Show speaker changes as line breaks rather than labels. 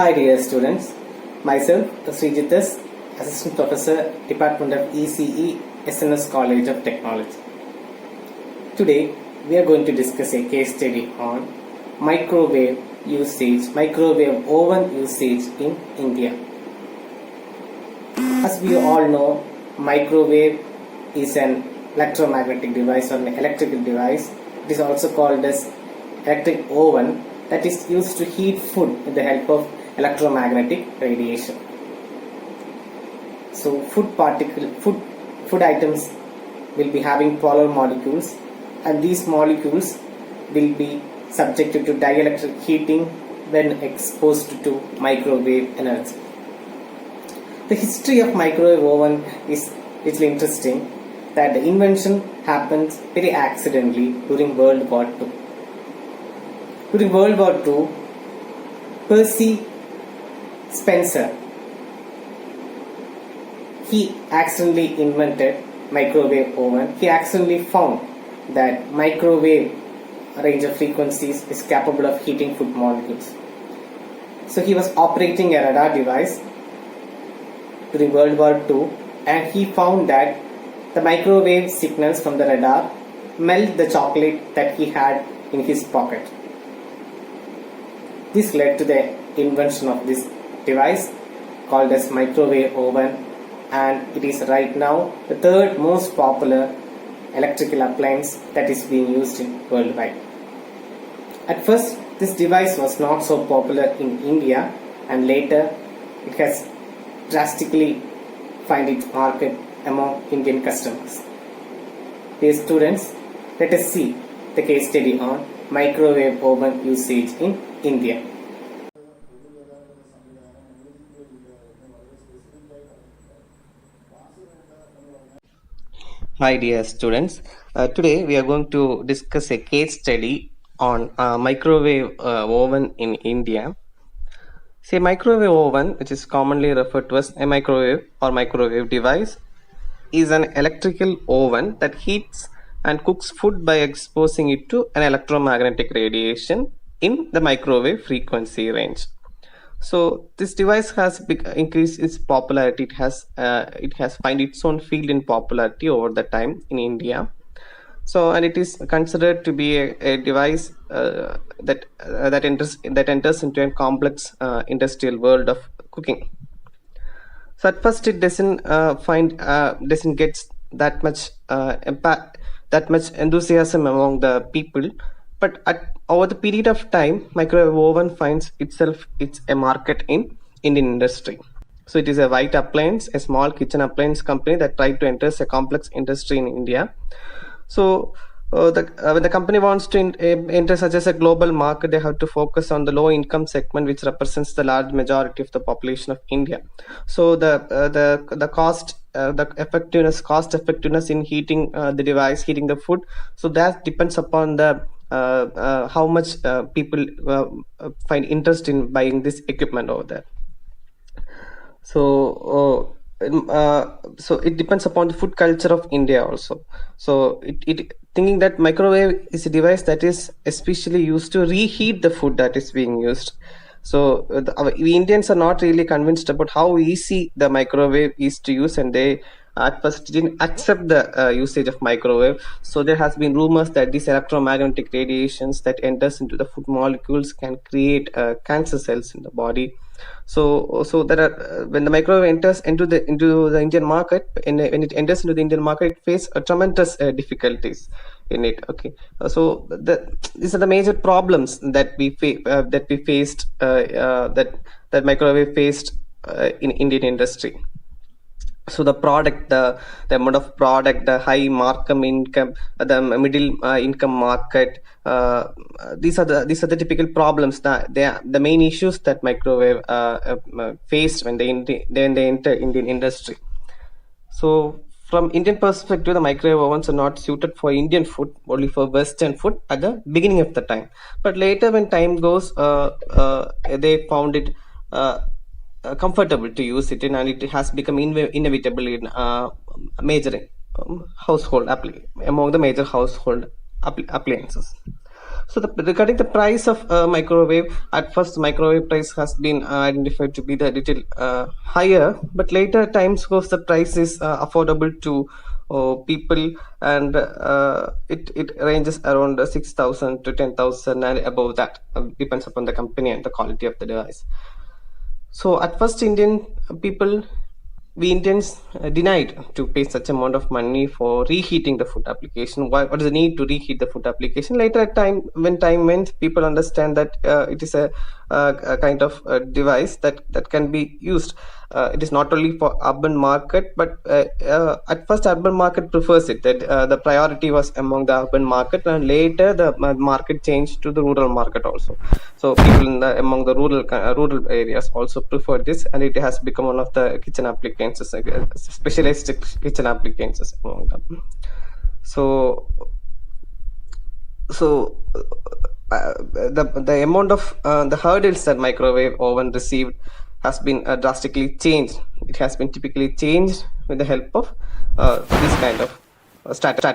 Hi dear students, myself Srijitas, Assistant Professor, Department of ECE, SNS College of Technology. Today we are going to discuss a case study on microwave oven usage in India. As we all know, microwave is an electromagnetic device or an electrical device. It is also called as electric oven that is used to heat food with the help of electromagnetic radiation. So food items will be having polar molecules, and these molecules will be subjected to dielectric heating when exposed to microwave energy. The history of microwave oven is little interesting, that the invention happens very accidentally during World War II. During World War II, Percy Spencer, he accidentally invented microwave oven. He accidentally found that microwave range of frequencies is capable of heating food molecules. So he was operating a radar device during World War II, and he found that the microwave signals from the radar melt the chocolate that he had in his pocket. This led to the invention of this device called as microwave oven, and it is right now the third most popular electrical appliance that is being used worldwide. At first, this device was not so popular in India, and later it has drastically find its market among Indian customers. Dear students, let us see the case study on microwave oven usage in India. Hi dear students, today we are going to discuss a case study on microwave oven in India. See, a microwave oven, which is commonly referred to as a microwave or microwave device, is an electrical oven that heats and cooks food by exposing it to an electromagnetic radiation in the microwave frequency range. So this device has increased its popularity. It has find its own field in popularity over the time in India. So, and it is considered to be a device that enters into a complex industrial world of cooking. So at first it doesn't get that much impact, that much enthusiasm among the people, but over the period of time, microwave oven finds itself a market in Indian industry. So it is a white appliance, a small kitchen appliance company that tried to enter a complex industry in India. So when the company wants to enter such as a global market, they have to focus on the low income segment, which represents the large majority of the population of India. So the cost effectiveness in heating the device, heating the food, so that depends upon the how much people find interest in buying this equipment over there. So it depends upon the food culture of India also. So it thinking that microwave is a device that is especially used to reheat the food that is being used. So we Indians are not really convinced about how easy the microwave is to use, and they at first didn't accept the usage of microwave. So there has been rumors that these electromagnetic radiations that enters into the food molecules can create cancer cells in the body. So there are when the microwave enters into the Indian market, when it enters into the Indian market, it faces tremendous difficulties in it. Okay, so these are the major problems that we faced that microwave faced in Indian industry. So the product, the amount of product, the high markup income, the middle income market, these are the typical problems that they are the main issues that microwave faced when they enter Indian industry. So from Indian perspective, the microwave ovens are not suited for Indian food, only for Western food at the beginning of the time. But later, when time goes, they found it comfortable to use it in, and it has become inevitable in major household among the major household appliances. So regarding the price of microwave, at first microwave price has been identified to be the little higher, but later times goes the price is affordable to people, and it ranges around 6,000 to 10,000 and above that, depends upon the company and the quality of the device. So at first people, we Indians denied to pay such amount of money for reheating the food application. What is the need to reheat the food application? Later at time, when time went, people understand that it is a kind of device that can be used. It is not only for urban market, but at first urban market prefers it. That the priority was among the urban market, and later the market changed to the rural market also. So people among the rural areas also prefer this, and it has become one of the kitchen appliances, specialized kitchen appliances among them. The amount of the hurdles that microwave oven received has been drastically changed. It has been typically changed with the help of this kind of strategy.